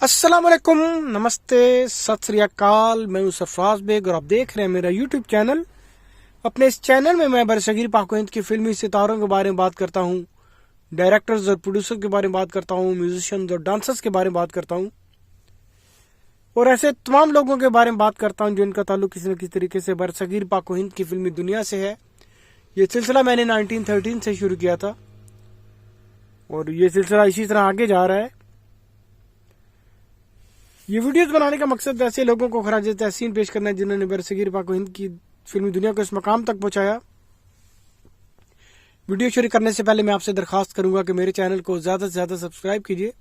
अस्सलाम वालेकुम, नमस्ते, सत श्री अकाल। मैं हूं सरफराज बेग और आप देख रहे हैं मेरा यूट्यूब चैनल। अपने इस चैनल में मैं बरसगीर पाक व हिंद के फिल्मी सितारों के बारे में बात करता हूं, डायरेक्टर्स और प्रोड्यूसर के बारे में बात करता हूं, म्यूजिशियंस और डांसर्स के बारे में बात करता हूं और ऐसे तमाम लोगों के बारे में बात करता हूं जिनका ताल्लुक किसी न किसी तरीके से बरसगीर पाक व हिंद की फिल्मी दुनिया से है। ये सिलसिला मैंने 1913 से शुरू किया था और ये सिलसिला इसी तरह आगे जा रहा है। ये वीडियोस बनाने का मकसद ऐसे लोगों को खराज तहसीन पेश करना है जिन्होंने बरसगीर पाक व हिंद की फिल्मी दुनिया को इस मकाम तक पहुंचाया। वीडियो शुरू करने से पहले मैं आपसे दरखास्त करूंगा कि मेरे चैनल को ज्यादा से ज्यादा सब्सक्राइब कीजिए।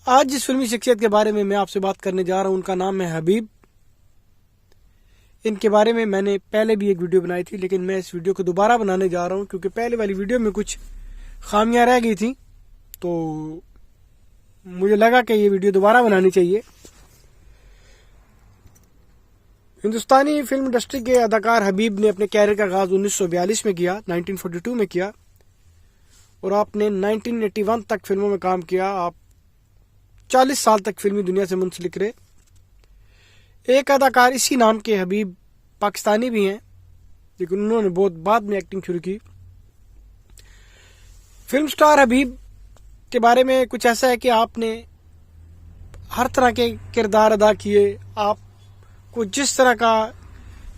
आज जिस फिल्मी शख्सियत के बारे में मैं आपसे बात करने जा रहा हूं उनका नाम है हबीब। इनके बारे में मैंने पहले भी एक वीडियो बनाई थी, लेकिन मैं इस वीडियो को दोबारा बनाने जा रहा हूं क्योंकि पहले वाली वीडियो में कुछ खामियां रह गई थी, तो मुझे लगा कि ये वीडियो दोबारा बनानी चाहिए। हिंदुस्तानी फिल्म इंडस्ट्री के अदाकार हबीब ने अपने कैरियर का आगाज 1942 में किया, 1942 में किया और आपने 1981 तक फिल्मों में काम किया। आप 40 साल तक फिल्मी दुनिया से मुंसलिक रहे। एक अदाकार इसी नाम के हबीब पाकिस्तानी भी हैं, लेकिन उन्होंने बहुत बाद में एक्टिंग शुरू की। फिल्म स्टार हबीब के बारे में कुछ ऐसा है कि आपने हर तरह के किरदार अदा किए। आपको जिस तरह का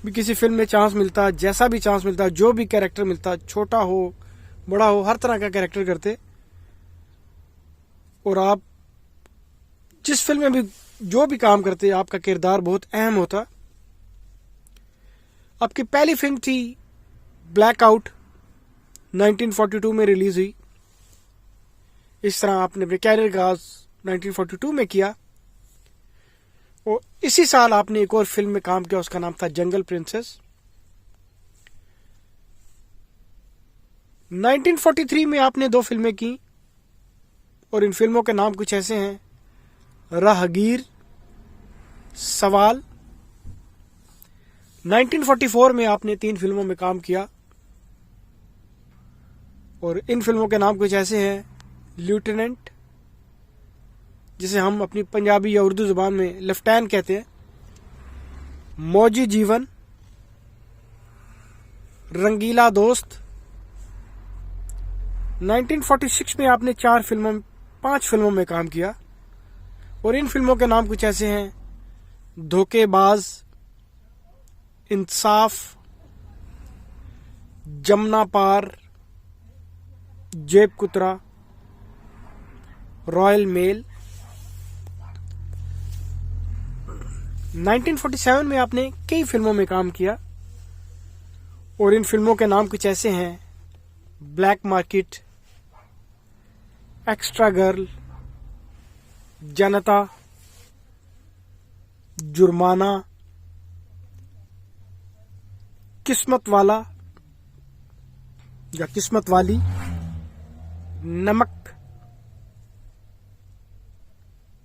भी किसी फिल्म में चांस मिलता, जैसा भी चांस मिलता, जो भी कैरेक्टर मिलता, छोटा हो बड़ा हो, हर तरह का कैरेक्टर करते और आप जिस फिल्म में भी जो भी काम करते आपका किरदार बहुत अहम होता। आपकी पहली फिल्म थी ब्लैकआउट, 1942 में रिलीज हुई। इस तरह आपने अपने कैरियर का आगाज 1942 में किया और इसी साल आपने एक और फिल्म में काम किया, उसका नाम था जंगल प्रिंसेस। 1943 में आपने 2 फिल्में की और इन फिल्मों के नाम कुछ ऐसे हैं, राहगीर, सवाल। 1944 में आपने 3 फिल्मों में काम किया और इन फिल्मों के नाम कुछ ऐसे हैं, लेफ्टिनेंट, जिसे हम अपनी पंजाबी या उर्दू जुबान में लेफ्टैन कहते हैं, मौजी जीवन, रंगीला दोस्त। 1946 में आपने 5 फिल्मों में काम किया और इन फिल्मों के नाम कुछ ऐसे हैं, धोखेबाज, इंसाफ, जमुना पार, जेब कुतरा, रॉयल मेल। 1947 में आपने कई फिल्मों में काम किया और इन फिल्मों के नाम कुछ ऐसे हैं, ब्लैक मार्केट, एक्स्ट्रा गर्ल, जनता, जुर्माना, किस्मत वाला या किस्मत वाली, नमक,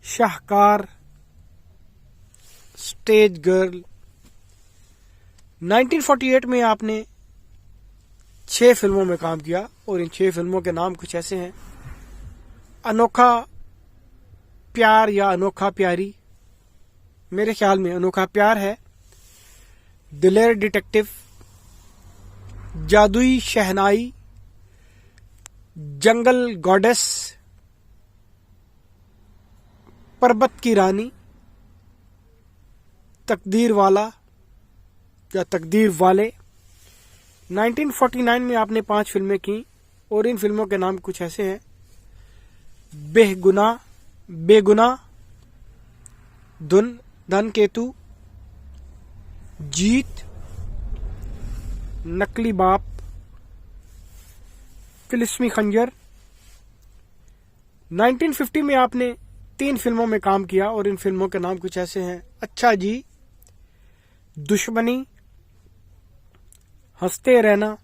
शाहकार, स्टेज गर्ल। 1948 में आपने 6 फिल्मों में काम किया और इन 6 फिल्मों के नाम कुछ ऐसे हैं, अनोखा प्यार या अनोखा प्यारी, मेरे ख्याल में अनोखा प्यार है, दिलेर डिटेक्टिव, जादुई शहनाई, जंगल गॉडेस, पर्वत की रानी, तकदीर वाला या तकदीर वाले। 1949 में आपने 5 फिल्में की और इन फिल्मों के नाम कुछ ऐसे हैं, बेगुना, धनकेतु, जीत, नकली बाप, फिलिस्मी खंजर। 1950 में आपने 3 फिल्मों में काम किया और इन फिल्मों के नाम कुछ ऐसे हैं, अच्छा जी, दुश्मनी, हंसते रहना।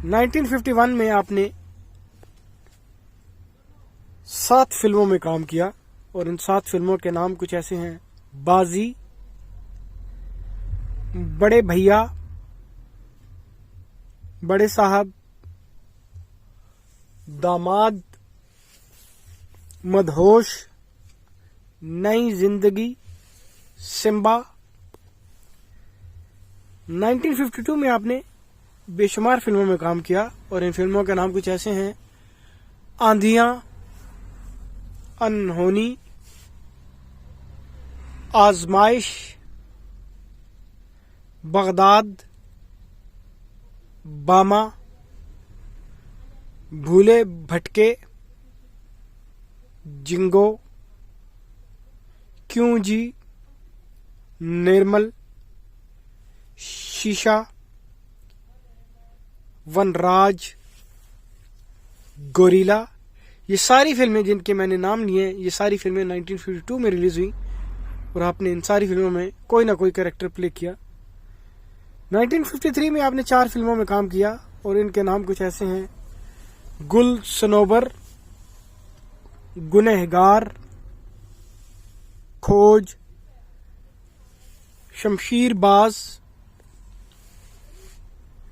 1951 में आपने 7 फिल्मों में काम किया और इन 7 फिल्मों के नाम कुछ ऐसे हैं, बाजी, बड़े भैया, बड़े साहब, दामाद, मदहोश, नई जिंदगी, सिम्बा। 1952 में आपने बेशुमार फिल्मों में काम किया और इन फिल्मों के नाम कुछ ऐसे हैं: आंधियां, अनहोनी, आजमाइश, बगदाद, बामा, भूले भटके, जिंगो, क्यों जी, निर्मल, शीशा, वनराज, गोरिल्ला। ये सारी फिल्में जिनके मैंने नाम लिए, ये सारी फिल्में 1952 में रिलीज हुई और आपने इन सारी फिल्मों में कोई ना कोई कैरेक्टर प्ले किया। 1953 में आपने 4 फिल्मों में काम किया और इनके नाम कुछ ऐसे हैं: गुल सनोबर, गुनहगार, खोज, शमशीरबाज।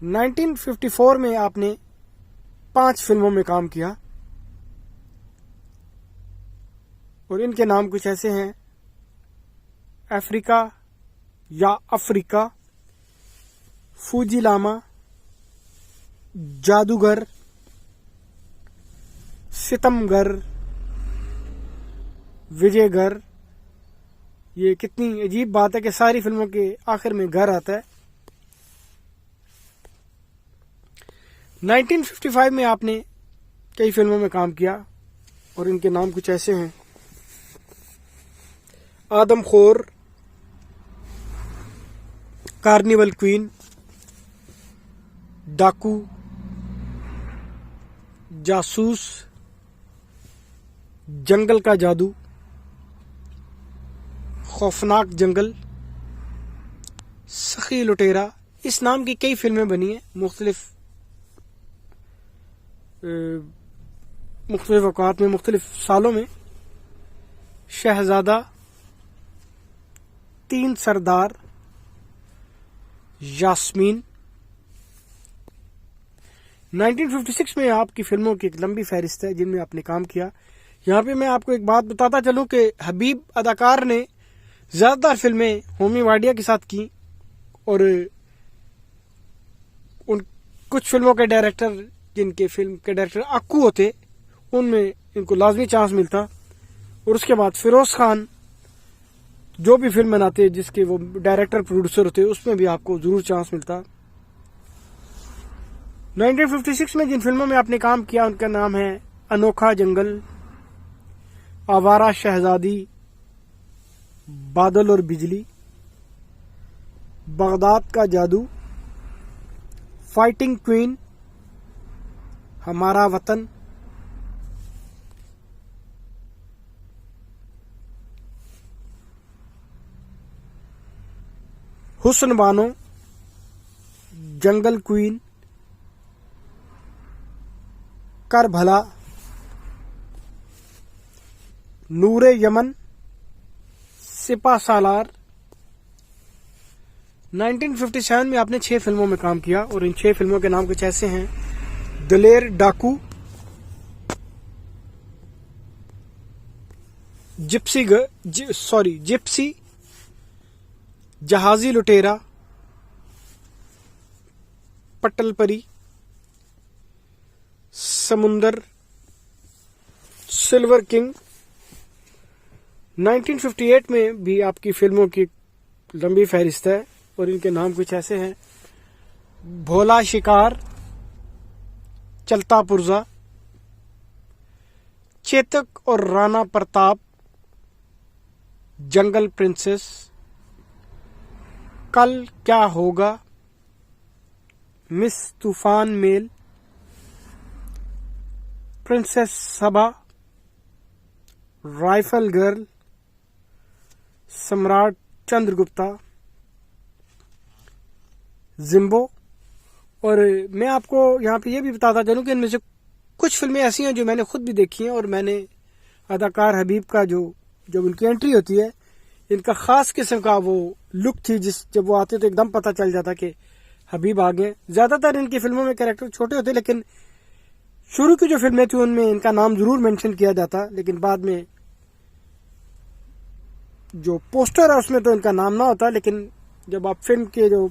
1954 में आपने 5 फिल्मों में काम किया और इनके नाम कुछ ऐसे हैं: अफ्रीका या अफ्रीका, फूजिलामा, जादूगर, सितमगर, विजयगर। ये कितनी अजीब बात है कि सारी फिल्मों के आखिर में घर आता है। 1955 में आपने कई फिल्मों में काम किया और इनके नाम कुछ ऐसे हैं: आदमखोर, कार्निवल क्वीन, डाकू, जासूस, जंगल का जादू, खौफनाक जंगल, सखी लुटेरा। इस नाम की कई फिल्में बनी हैं मुख्तलिफ औकात में, मुख्तलिफ सालों में। शहजादा, 3 सरदार, यास्मीन। 1956 में आपकी फिल्मों की एक लंबी फहरिस्त है जिनमें आपने काम किया। यहाँ पे मैं आपको एक बात बताता चलूं कि हबीब अदाकार ने ज्यादातर फिल्में होमी वाडिया के साथ की और उन कुछ फिल्मों के डायरेक्टर, जिनके फिल्म के डायरेक्टर अक्कू होते, उनमें इनको लाजमी चांस मिलता। और उसके बाद फिरोज खान जो भी फिल्म बनाते जिसके वो डायरेक्टर प्रोड्यूसर होते, उसमें भी आपको जरूर चांस मिलता। 1956 में जिन फिल्मों में आपने काम किया उनका नाम है: अनोखा जंगल, आवारा शहजादी, बादल और बिजली, बगदाद का जादू, फाइटिंग क्वीन, हमारा वतन, हुस्न बानो, जंगल क्वीन, कर भला, नूरे यमन, सिपा सालार। 1957 में आपने 6 फिल्मों में काम किया और इन 6 फिल्मों के नाम कुछ ऐसे हैं: दलेर डाकू, जिप्सी, जहाजी लुटेरा, पटलपरी, समुंदर, सिल्वर किंग। 1958 में भी आपकी फिल्मों की लंबी फहरिस्त है और इनके नाम कुछ ऐसे हैं: भोला शिकार, चलता पुर्जा, चेतक और राणा प्रताप, जंगल प्रिंसेस, कल क्या होगा, मिस तूफान मेल, प्रिंसेस सबा, राइफल गर्ल, सम्राट चंद्रगुप्ता, जिम्बो। और मैं आपको यहाँ पे ये भी बताता चलूं कि इनमें से कुछ फिल्में ऐसी हैं जो मैंने खुद भी देखी हैं और मैंने अदाकार हबीब का जब उनकी एंट्री होती है, इनका खास किस्म का वो लुक थी, जब वो आते तो एकदम पता चल जाता कि हबीब आ गए। ज्यादातर इनकी फिल्मों में कैरेक्टर छोटे होते, लेकिन शुरू की जो फिल्में थी उनमें इनका नाम जरूर मेंशन किया जाता, लेकिन बाद में जो पोस्टर है उसमें तो इनका नाम ना होता, लेकिन जब आप फिल्म के जो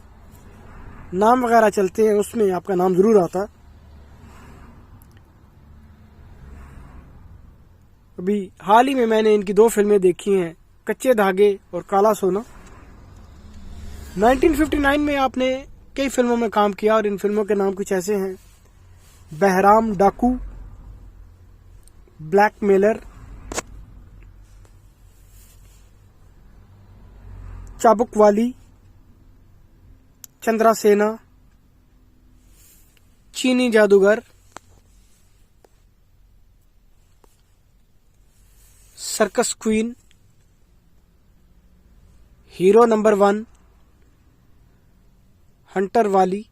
नाम वगैरह चलते हैं उसमें आपका नाम जरूर आता। अभी हाल ही में मैंने इनकी 2 फिल्में देखी हैं, कच्चे धागे और काला सोना। 1959 में आपने कई फिल्मों में काम किया और इन फिल्मों के नाम कुछ ऐसे हैं: बहराम डाकू, ब्लैकमेलर, चाबुक वाली, चंद्रा सेना, चीनी जादूगर, circus queen, hero number 1, Hunter वाली,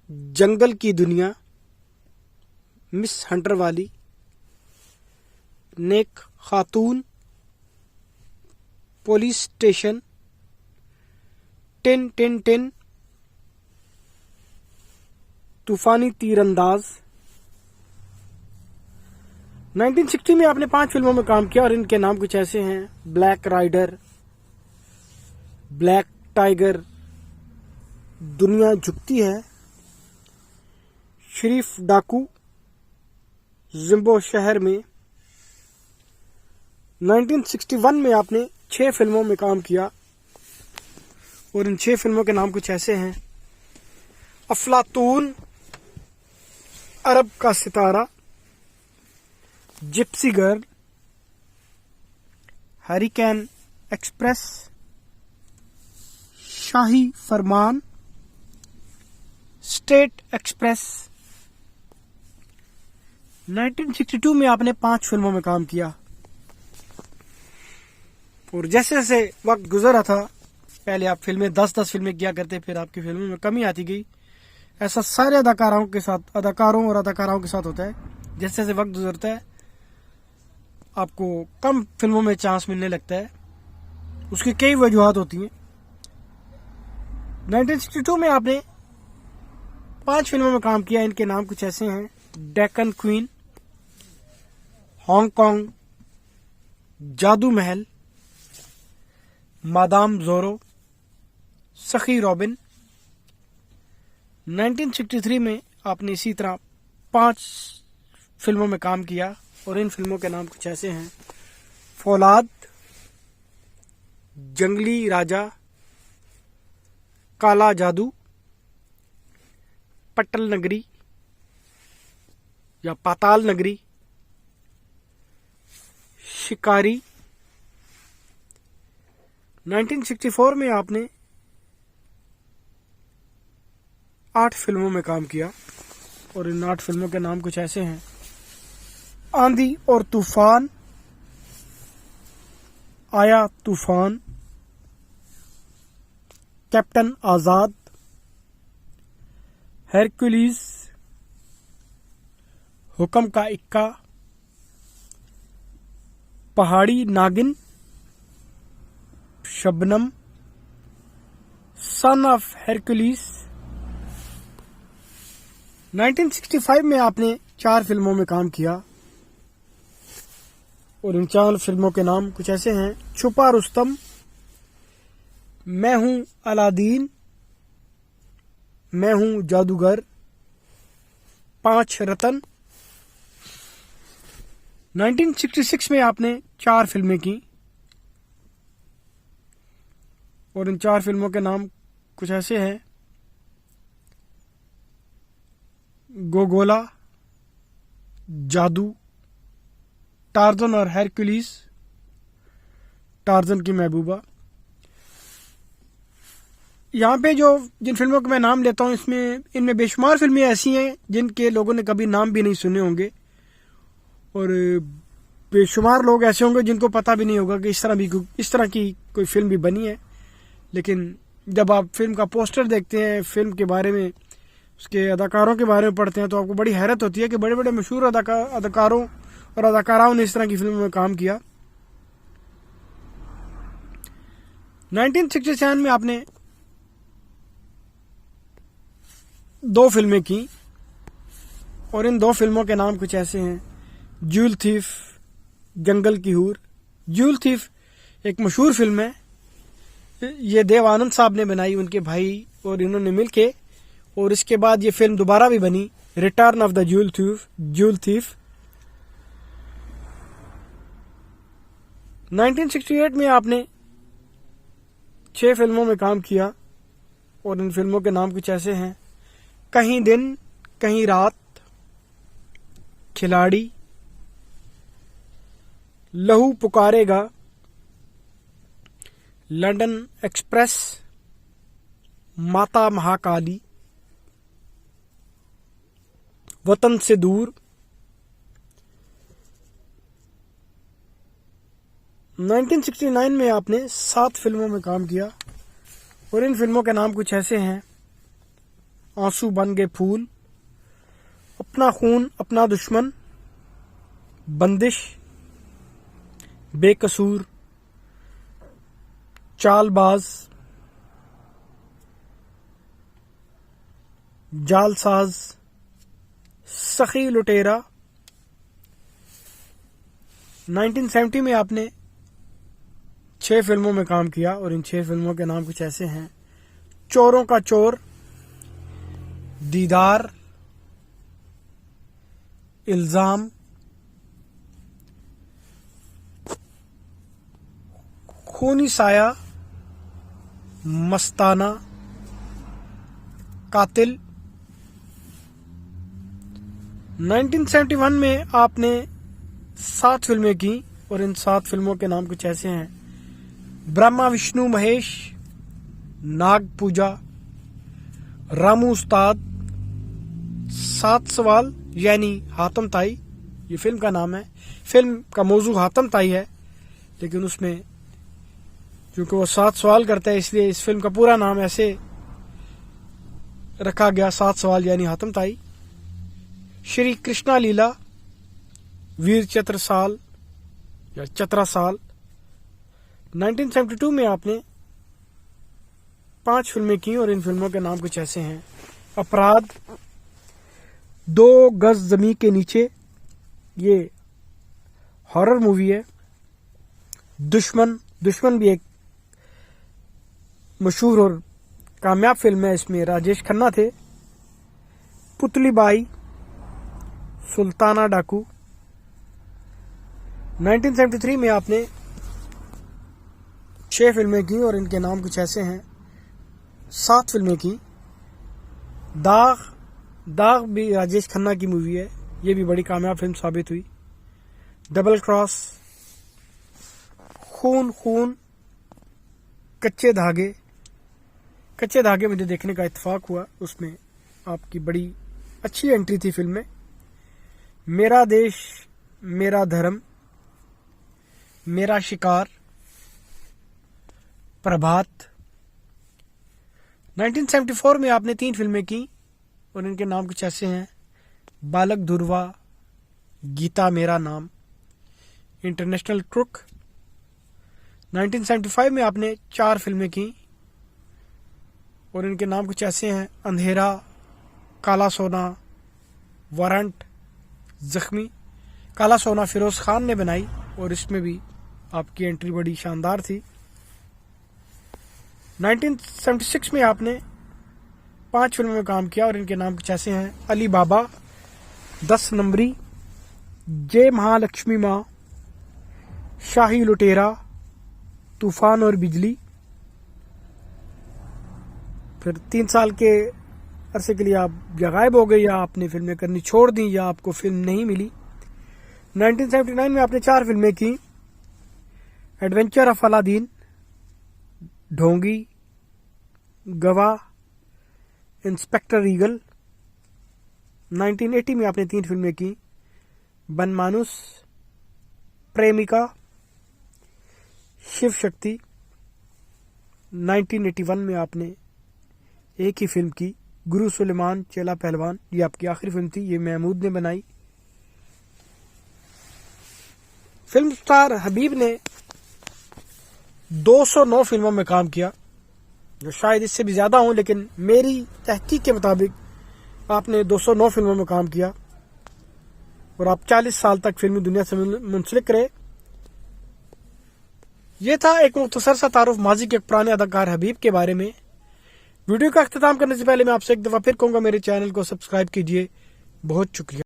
जंगल की दुनिया, मिस हंटर वाली, नेक खातून, police station, tin tin tin, तूफानी तीरंदाज। 1960 में आपने 5 फिल्मों में काम किया और इनके नाम कुछ ऐसे हैं: ब्लैक राइडर, ब्लैक टाइगर, दुनिया झुकती है, शरीफ डाकू, जिम्बो शहर में। 1961 में आपने 6 फिल्मों में काम किया और इन 6 फिल्मों के नाम कुछ ऐसे हैं: अफलातून, अरब का सितारा, जिप्सी गर्ल, हरिकेन एक्सप्रेस, शाही फरमान, स्टेट एक्सप्रेस। 1962 में आपने 5 फिल्मों में काम किया और जैसे जैसे वक्त गुजरा था, पहले आप फिल्में 10-10 फिल्में किया करते, फिर आपकी फिल्मों में कमी आती गई। ऐसा सारे अदाकारों और अदाकाराओं के साथ होता है। जैसे जैसे वक्त गुजरता है आपको कम फिल्मों में चांस मिलने लगता है। उसकी कई वजूहत होती हैं। 1962 में आपने 5 फिल्मों में काम किया। इनके नाम कुछ ऐसे हैं: डेक्कन क्वीन, हांगकांग, जादू महल, मादाम जोरो, सखी रॉबिन। 1963 में आपने इसी तरह 5 फिल्मों में काम किया और इन फिल्मों के नाम कुछ ऐसे हैं: फौलाद, जंगली राजा, काला जादू, पटल नगरी या पाताल नगरी, शिकारी। 1964 में आपने 8 फिल्मों में काम किया और इन 8 फिल्मों के नाम कुछ ऐसे हैं: आंधी और तूफान, आया तूफान, कैप्टन आजाद, हेरकुलिस, हुक्म का इक्का, पहाड़ी नागिन, शबनम, सन ऑफ हेरकुलिस। 1965 में आपने 4 फिल्मों में काम किया और इन 4 फिल्मों के नाम कुछ ऐसे हैं: छुपा रुस्तम, मैं हूं अलादीन, मैं हूं जादूगर, 5 रतन। 1966 में आपने 4 फिल्में की और इन 4 फिल्मों के नाम कुछ ऐसे हैं: गोगोला, जादू, टार्जन और हेरकुलिस, टार्जन की महबूबा। यहाँ पे जिन फिल्मों के मैं नाम लेता हूँ इनमें बेशुमार फिल्में ऐसी हैं जिनके लोगों ने कभी नाम भी नहीं सुने होंगे और बेशुमार लोग ऐसे होंगे जिनको पता भी नहीं होगा कि इस तरह की कोई फिल्म भी बनी है। लेकिन जब आप फिल्म का पोस्टर देखते हैं, फिल्म के बारे में, उसके अदाकारों के बारे में पढ़ते हैं, तो आपको बड़ी हैरत होती है कि बड़े बड़े मशहूर अदाकारों और अदाकाराओं ने इस तरह की फिल्मों में काम किया। 1967 में आपने 2 फिल्में की और इन 2 फिल्मों के नाम कुछ ऐसे हैं: ज्यूल थीफ, जंगल की हूर। ज्यूल थीफ एक मशहूर फिल्म है, ये देव आनंद साहब ने बनाई, उनके भाई और इन्होंने मिलके, और इसके बाद ये फिल्म दोबारा भी बनी, return of the jewel thief. 1968 में आपने 6 फिल्मों में काम किया और इन फिल्मों के नाम कुछ ऐसे हैं: कहीं दिन कहीं रात, खिलाड़ी, लहू पुकारेगा, लंदन एक्सप्रेस, माता महाकाली, वतन से दूर। 1969 में आपने 7 फिल्मों में काम किया और इन फिल्मों के नाम कुछ ऐसे हैं: आंसू बन गए फूल, अपना खून अपना दुश्मन, बंदिश, बेकसूर, चालबाज, जालसाज, सखी लुटेरा। 1970 में आपने 6 फिल्मों में काम किया और इन 6 फिल्मों के नाम कुछ ऐसे हैं: चोरों का चोर, दीदार, इल्जाम, खूनी साया, मस्ताना, कातिल। 1971 में आपने 7 फिल्में की और इन 7 फिल्मों के नाम कुछ ऐसे हैं: ब्रह्मा विष्णु महेश, नाग पूजा, रामू उस्ताद, 7 सवाल यानी हातम ताई, ये फिल्म का नाम है। फिल्म का मौजू हातम ताई है, लेकिन उसमें क्योंकि वो 7 सवाल करता है इसलिए इस फिल्म का पूरा नाम ऐसे रखा गया, 7 सवाल यानी हातम ताई। श्री कृष्णा लीला, वीर चत्रसाल या चतरासाल। 1972 में आपने 5 फिल्में की और इन फिल्मों के नाम कुछ ऐसे हैं: अपराध, 2 गज जमी के नीचे, ये हॉरर मूवी है। दुश्मन भी एक मशहूर और कामयाब फिल्म है, इसमें राजेश खन्ना थे। पुतली बाई, सुल्ताना डाकू। 1973 में आपने 6 फिल्में की और इनके नाम कुछ ऐसे हैं: 7 फिल्में की। दाग भी राजेश खन्ना की मूवी है, ये भी बड़ी कामयाब फिल्म साबित हुई। डबल क्रॉस, खून, कच्चे धागे मुझे देखने का इत्तेफाक हुआ, उसमें आपकी बड़ी अच्छी एंट्री थी फिल्म में। मेरा देश मेरा धर्म, मेरा शिकार, प्रभात। 1974 में आपने 3 फिल्में की और इनके नाम कुछ ऐसे हैं: बालक धुरवा, गीता मेरा नाम, इंटरनेशनल क्रुक। 1975 में आपने 4 फिल्में की और इनके नाम कुछ ऐसे हैं: अंधेरा, काला सोना, वारंट, जख्मी। काला सोना फिरोज खान ने बनाई और इसमें भी आपकी एंट्री बड़ी शानदार थी। 1976 में आपने 5 फिल्मों में काम किया और इनके नाम कुछ ऐसे हैं: अली बाबा, 10 नंबरी, जय महालक्ष्मी माँ, शाही लुटेरा, तूफान और बिजली। फिर 3 साल के अरसे के लिए आप या गायब हो गए या आपने फिल्में करनी छोड़ दी या आपको फिल्म नहीं मिली। 1979 में आपने 4 फिल्में की: एडवेंचर ऑफ अलादीन, ढोंगी, गवाह, इंस्पेक्टर ईगल। 1980 में आपने 3 फिल्में की: बनमानुस, प्रेमिका, शिव शक्ति। 1981 में आपने एक ही फिल्म की, गुरु सुलेमान चेला पहलवान, ये आपकी आखिरी फिल्म थी, ये महमूद ने बनाई। फिल्म स्टार हबीब ने 209 फिल्मों में काम किया, जो शायद इससे भी ज्यादा हो, लेकिन मेरी तहकीक के मुताबिक आपने 209 फिल्मों में काम किया। और आप 40 साल तक फिल्मी दुनिया से मुंसलिक रहे। ये था एक मुख्तसर सा तारुफ माजी के एक पुराने अदाकार हबीब के बारे में। वीडियो का अख्तिताम करने से पहले मैं आपसे एक दफ़ा फिर कहूँगा, मेरे चैनल को सब्सक्राइब कीजिए। बहुत शुक्रिया।